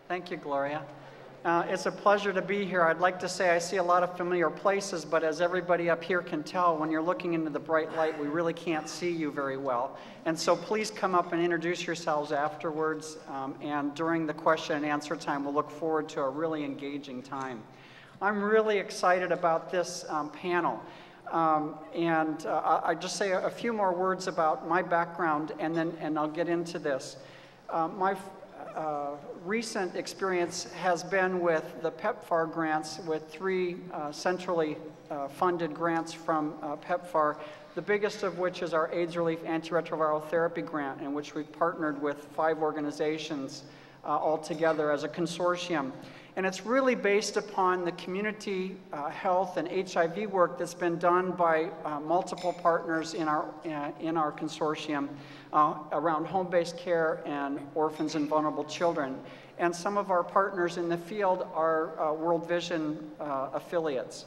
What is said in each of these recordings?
Thank you, Gloria. It's a pleasure to be here. I'd like to say I see a lot of familiar places, but as everybody up here can tell, when you're looking into the bright light, we really can't see you very well. And so please come up and introduce yourselves afterwards, and during the question and answer time, we'll look forward to a really engaging time. I'm really excited about this panel. I just say a few more words about my background, and I'll get into this. My recent experience has been with the PEPFAR grants, with 3 centrally funded grants from PEPFAR, the biggest of which is our AIDS Relief Antiretroviral Therapy Grant, in which we've partnered with 5 organizations all together as a consortium. And it's really based upon the community health and HIV work that's been done by multiple partners in our consortium around home-based care and orphans and vulnerable children. And some of our partners in the field are World Vision affiliates.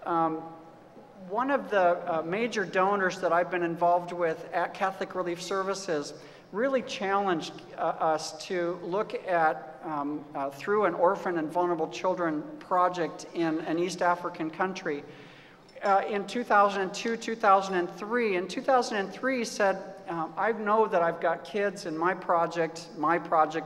One of the major donors that I've been involved with at Catholic Relief Services really challenged us to look at, through an orphan and vulnerable children project in an East African country. In 2002, 2003, in 2003 said, I know that I've got kids in my project,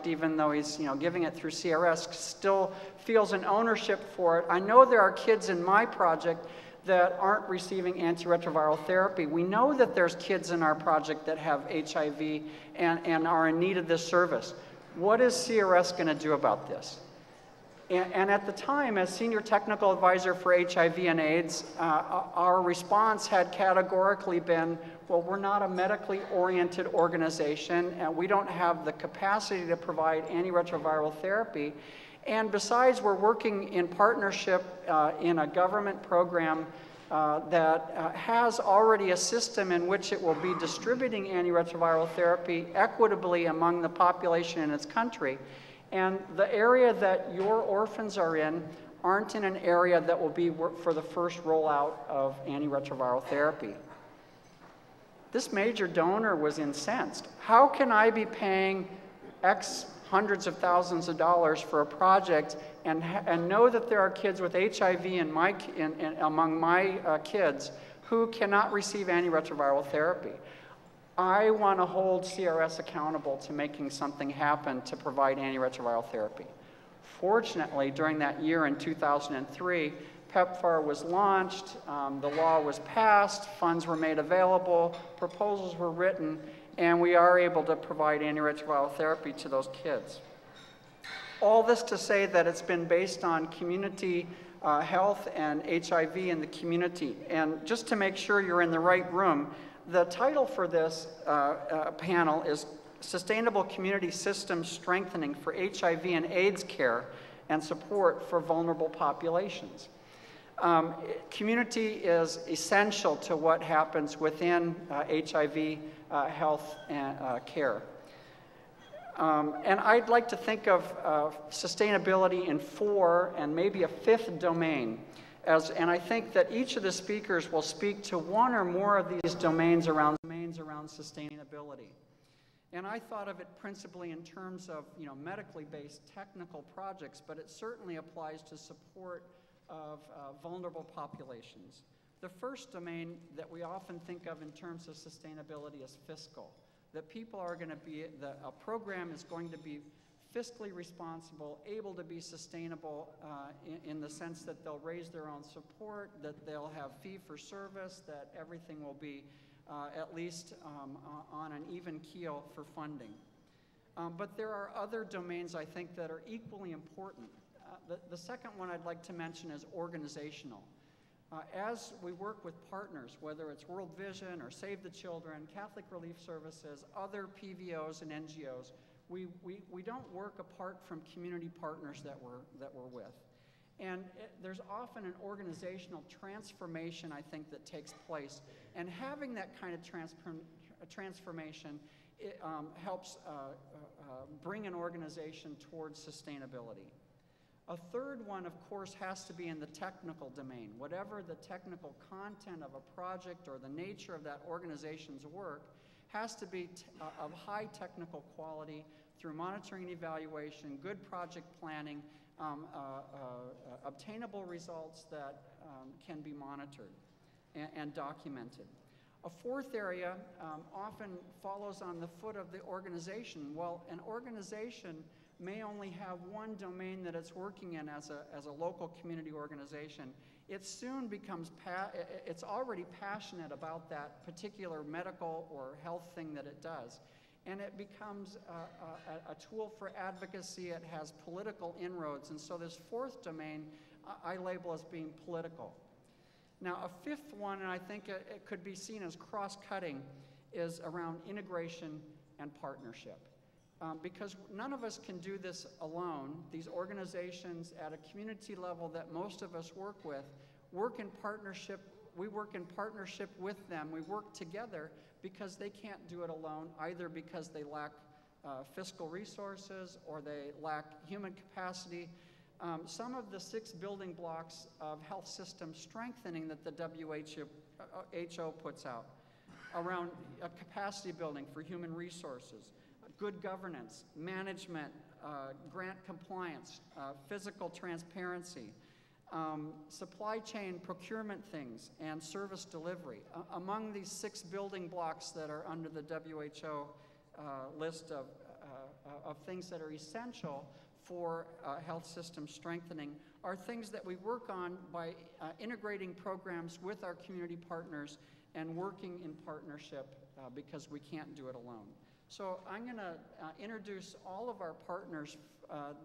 even though he's giving it through CRS, still feels an ownership for it. I know there are kids in my project that aren't receiving antiretroviral therapy. We know that there's kids in our project that have HIV and are in need of this service. What is CRS going to do about this? And at the time, as Senior Technical Advisor for HIV and AIDS, our response had categorically been, well, we're not a medically oriented organization, and we don't have the capacity to provide antiretroviral therapy. And besides, we're working in partnership in a government program that has already a system in which it will be distributing antiretroviral therapy equitably among the population in its country. And the area that your orphans are in aren't in an area that will be for the first rollout of antiretroviral therapy. This major donor was incensed. How can I be paying X hundreds of thousands of dollars for a project and know that there are kids with HIV among my kids who cannot receive antiretroviral therapy? I want to hold CRS accountable to making something happen to provide antiretroviral therapy. Fortunately, during that year in 2003, PEPFAR was launched, the law was passed, funds were made available, proposals were written, and we are able to provide antiretroviral therapy to those kids. All this to say that it's been based on community health and HIV in the community. And just to make sure you're in the right room, the title for this panel is Sustainable Community Systems Strengthening for HIV and AIDS Care and Support for Vulnerable Populations. Community is essential to what happens within HIV health and care. And I'd like to think of sustainability in 4 and maybe a 5th domain. And I think that each of the speakers will speak to one or more of these domains around sustainability. And I thought of it principally in terms of medically based technical projects, but it certainly applies to support of vulnerable populations. The first domain that we often think of in terms of sustainability is fiscal. That people are going to be, a program is going to be fiscally responsible, able to be sustainable in the sense that they'll raise their own support, that they'll have fee for service, that everything will be at least on an even keel for funding. But there are other domains, I think, that are equally important. The second one I'd like to mention is organizational. As we work with partners, whether it's World Vision or Save the Children, Catholic Relief Services, other PVOs and NGOs, we don't work apart from community partners that we're with. And there's often an organizational transformation, I think, that takes place. And having that kind of transformation helps bring an organization towards sustainability. A third one, of course, has to be in the technical domain. Whatever the technical content of a project or the nature of that organization's work has to be of high technical quality, through monitoring and evaluation, good project planning, obtainable results that can be monitored and documented. A fourth area often follows on the foot of the organization. Well, an organization may only have one domain that it's working in as a local community organization. It soon becomes, it's already passionate about that particular medical or health thing that it does. And it becomes a tool for advocacy. It has political inroads. And so this fourth domain I label as being political. Now, a fifth one, and I think it could be seen as cross-cutting, is around integration and partnership. Because none of us can do this alone. These organizations at a community level that most of us work with work in partnership. We work in partnership with them. We work together because they can't do it alone, either because they lack fiscal resources or they lack human capacity. Some of the 6 building blocks of health system strengthening that the WHO puts out around capacity building for human resources, good governance, management, grant compliance, physical transparency, supply chain procurement things, and service delivery. Among these 6 building blocks that are under the WHO list of things that are essential for health system strengthening are things that we work on by integrating programs with our community partners and working in partnership because we can't do it alone. So I'm going to introduce all of our partners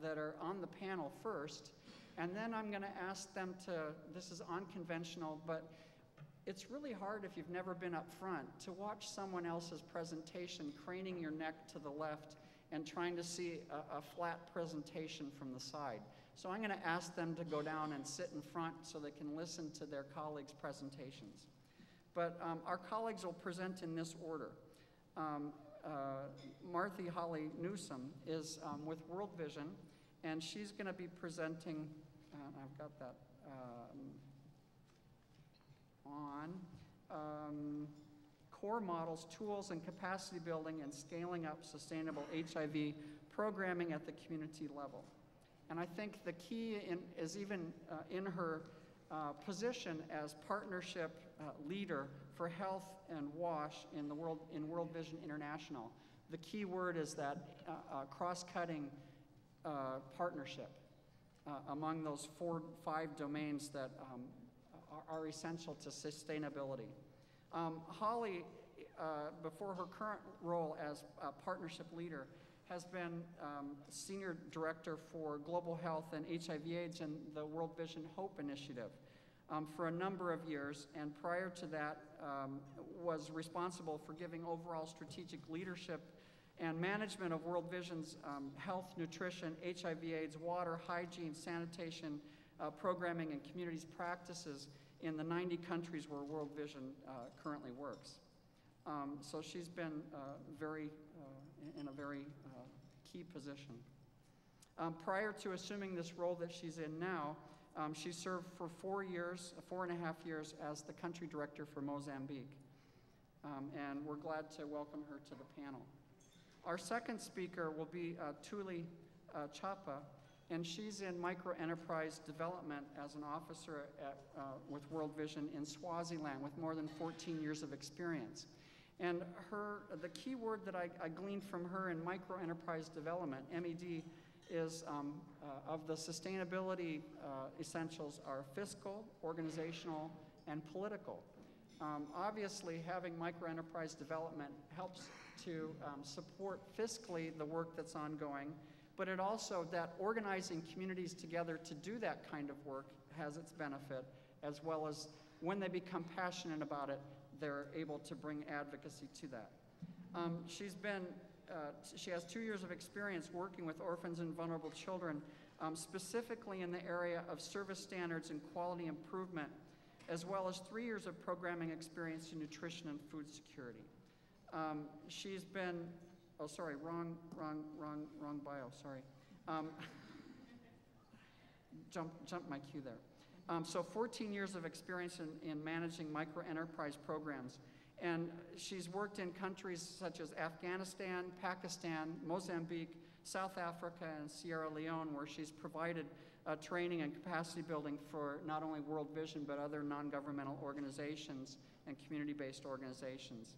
that are on the panel first, and then I'm going to ask them to, this is unconventional, but it's really hard if you've never been up front to watch someone else's presentation, craning your neck to the left and trying to see a flat presentation from the side. So I'm going to ask them to go down and sit in front so they can listen to their colleagues' presentations. But our colleagues will present in this order. Martha Holly Newsom is with World Vision, and she's going to be presenting, I've got that on core models, tools, and capacity building and scaling up sustainable HIV programming at the community level. And I think the key is even in her position as partnership leader for health and WASH in World Vision International. The key word is that cross-cutting partnership among those 4-5 domains that are essential to sustainability. Holly, before her current role as a partnership leader, has been Senior Director for Global Health and HIV/AIDS in the World Vision Hope Initiative for a number of years, and prior to that was responsible for giving overall strategic leadership and management of World Vision's health, nutrition, HIV/AIDS, water, hygiene, sanitation, programming, and communities practices in the 90 countries where World Vision currently works. So she's been in a very key position. Prior to assuming this role that she's in now, she served for 4.5 years as the country director for Mozambique. And we're glad to welcome her to the panel. Our second speaker will be Tuli Chapa, and she's in micro-enterprise development as an officer with World Vision in Swaziland with more than 14 years of experience. And the key word that I gleaned from her in micro-enterprise development, MED, is of the sustainability essentials are fiscal, organizational, and political. Obviously, having micro-enterprise development helps to support fiscally the work that's ongoing, but it also, that organizing communities together to do that kind of work has its benefit, as well as when they become passionate about it, they're able to bring advocacy to that. She has 2 years of experience working with orphans and vulnerable children, specifically in the area of service standards and quality improvement, as well as 3 years of programming experience in nutrition and food security. She's been, oh, sorry, wrong bio, sorry. Jumped my cue there. So 14 years of experience in managing micro-enterprise programs. And she's worked in countries such as Afghanistan, Pakistan, Mozambique, South Africa and Sierra Leone, where she's provided training and capacity building for not only World Vision, but other non-governmental organizations and community-based organizations.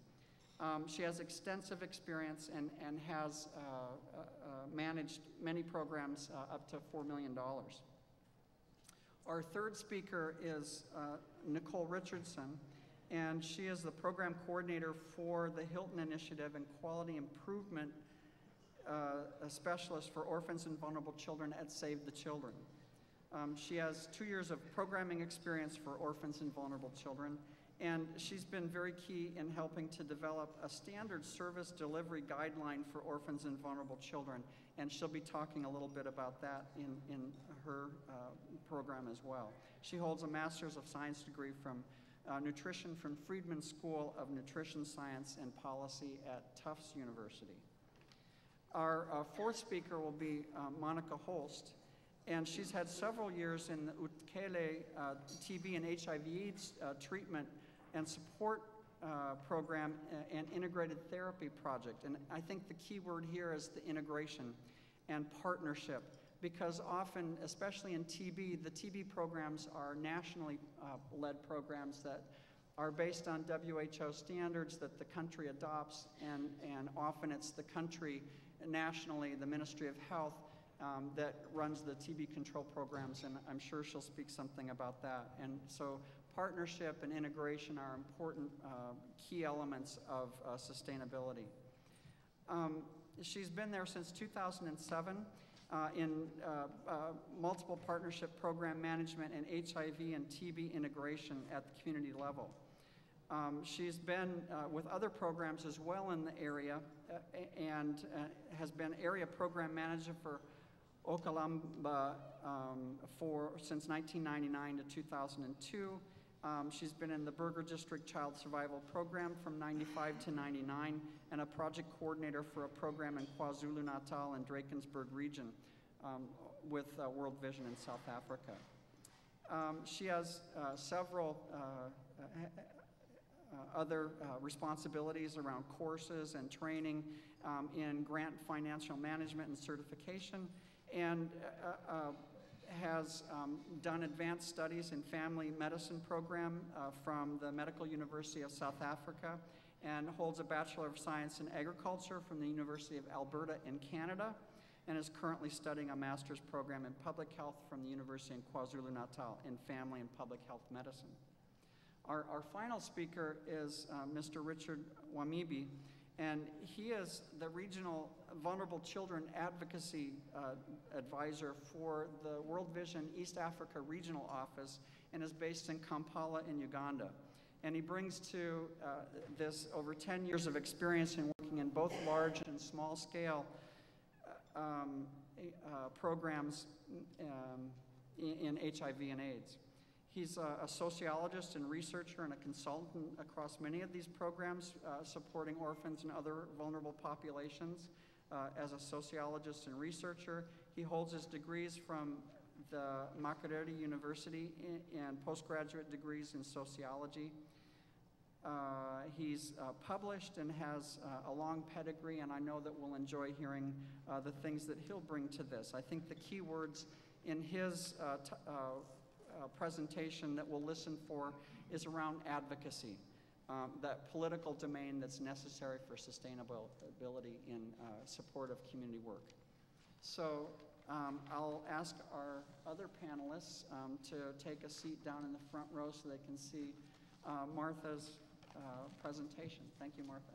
She has extensive experience and has managed many programs up to $4 million. Our third speaker is Nicole Richardson, and she is the program coordinator for the Hilton Initiative and Quality Improvement Specialist for Orphans and Vulnerable Children at Save the Children. She has 2 years of programming experience for orphans and vulnerable children, and she's been very key in helping to develop a standard service delivery guideline for orphans and vulnerable children, and she'll be talking a little bit about that in her program as well. She holds a Master's of Science degree from nutrition from Friedman School of Nutrition Science and Policy at Tufts University. Our fourth speaker will be Monica Holst, and she's had several years in the Utkele TB and HIV/AIDS treatment and support program and integrated therapy project. And I think the key word here is the integration and partnership, because often, especially in TB, the TB programs are nationally led programs that are based on WHO standards that the country adopts, and often it's the country nationally, the Ministry of Health, that runs the TB control programs, and I'm sure she'll speak something about that. And so partnership and integration are important key elements of sustainability. She's been there since 2007 in multiple partnership program management and HIV and TB integration at the community level. She's been with other programs as well in the area and has been area program manager for Okalamba since 1999 to 2002. She's been in the Berger District Child Survival Program from 95 to 99 and a project coordinator for a program in KwaZulu-Natal and Drakensberg region with World Vision in South Africa. She has several other responsibilities around courses and training in grant financial management and certification, and has done advanced studies in family medicine program from the Medical University of South Africa, and holds a Bachelor of Science in Agriculture from the University of Alberta in Canada, and is currently studying a master's program in public health from the University in KwaZulu-Natal in family and public health medicine. Our final speaker is Mr. Richard Wamibi, and he is the Regional Vulnerable Children Advocacy Advisor for the World Vision East Africa Regional Office, and is based in Kampala in Uganda. And he brings to this over 10 years of experience in working in both large and small scale programs in HIV and AIDS. He's a sociologist and researcher and a consultant across many of these programs supporting orphans and other vulnerable populations. As a sociologist and researcher, he holds his degrees from the Makerere University and postgraduate degrees in sociology. He's published and has a long pedigree, and I know that we'll enjoy hearing the things that he'll bring to this. I think the key words in his presentation that we'll listen for is around advocacy, that political domain that's necessary for sustainability in support of community work. So I'll ask our other panelists to take a seat down in the front row so they can see Martha's presentation. Thank you, Martha.